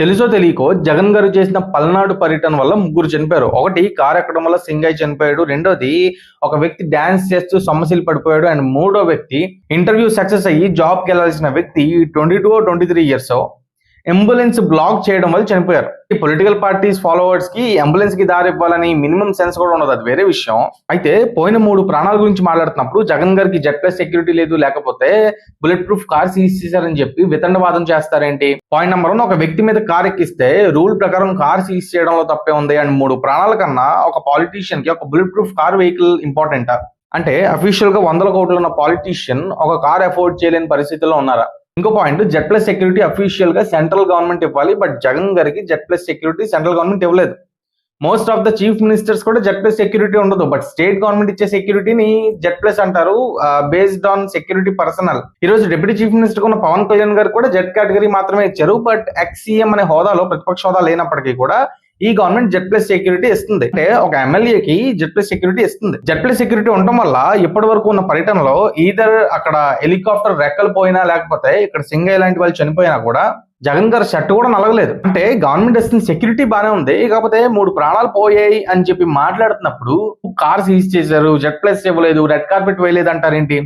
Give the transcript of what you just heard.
తెలుసో తెలియకో జగన్ గారు చేసిన పల్నాడు పర్యటన వల్ల ముగ్గురు చనిపోయారు. ఒకటి కారు ఎక్కడం వల్ల సింగయ్య చనిపోయాడు. రెండోది ఒక వ్యక్తి డాన్స్ చేస్తూ సొమ్మసిల్లి పడిపోయాడు. అండ్ మూడో వ్యక్తి ఇంటర్వ్యూ సక్సెస్ అయ్యి జాబ్కి వెళ్లాల్సిన వ్యక్తి 22 ఇయర్స్ అంబులెన్స్ బ్లాక్ చేయడం వల్ల చనిపోయారు. ఈ పొలిటికల్ పార్టీస్ ఫాలోవర్స్ కి అంబులెన్స్ కి దారి ఇవ్వాలని మినిమం సెన్స్ కూడా ఉండదు, అది వేరే విషయం. అయితే పోయిన 3 ప్రాణాల గురించి మాట్లాడుతున్నప్పుడు జగన్ గారికి జెడ్ ప్లస్ సెక్యూరిటీ లేదు, లేకపోతే బుల్లెట్ ప్రూఫ్ కార్ సీజ్ చేశారని చెప్పి వితండవాదం చేస్తారేంటి? పాయింట్ నెంబర్ 1, ఒక వ్యక్తి మీద కార్ ఎక్కిస్తే రూల్ ప్రకారం కార్ సీజ్ చేయడంలో తప్పే ఉంది. అండ్ 3 ప్రాణాల కన్నా ఒక పాలిటీషియన్ కి ఒక బుల్లెట్ ప్రూఫ్ కార్ వెహికల్ ఇంపార్టెంటా? అంటే అఫీషియల్ గా 100 కోట్లు ఉన్న పాలిటీషియన్ ఒక కార్ అఫోర్డ్ చేయలేని పరిస్థితిలో ఉన్నారా? ఇంకో point, Z plus security official గా సెంట్రల్ గవర్నమెంట్ ఇవ్వాలి. బట్ జగన్ గారికి Z plus security central government ఇవ్వలేదు. Most of the chief ministers కూడా జెడ్ ప్లస్ సెక్యూరిటీ ఉండదు. బట్ స్టేట్ గవర్నమెంట్ ఇచ్చే సెక్యూరిటీని జెడ్ ప్లస్ అంటారు, బేస్డ్ ఆన్ సెక్యూరిటీ పర్సనల్. ఈ రోజు డిప్యూటీ చీఫ్ మినిస్టర్ ఉన్న పవన్ కళ్యాణ్ గారు కూడా జెడ్ కేటగిరీ మాత్రమే ఇచ్చారు. బట్ ఎక్స్ సీఎం అనే హోదాలో, ప్రతిపక్ష హోదా లేనప్పటికీ కూడా ఈ గవర్నమెంట్ జెడ్ ప్లస్ సెక్యూరిటీ ఇస్తుంది. అంటే ఒక ఎమ్మెల్యేకి జెడ్ ప్లస్ సెక్యూరిటీ ఇస్తుంది. జెడ్ ప్లస్ సెక్యూరిటీ ఉండటం వల్ల ఇప్పటి వరకు ఉన్న పర్యటనలో ఈధర్ అక్కడ హెలికాప్టర్ రెక్కలు పోయినా, లేకపోతే ఇక్కడ సింగయ్య లాంటి వాళ్ళు చనిపోయినా కూడా జగన్ గారు షర్ట్ కూడా నలగలేదు. అంటే గవర్నమెంట్ ఇస్తున్న సెక్యూరిటీ బానే ఉంది, కాకపోతే 3 ప్రాణాలు పోయాయి అని చెప్పి మాట్లాడుతున్నప్పుడు కార్ సీజ్ చేశారు, జెడ్ ప్లస్ ఇవ్వలేదు, రెడ్ కార్పెట్ వేయలేదు అంటారేంటి?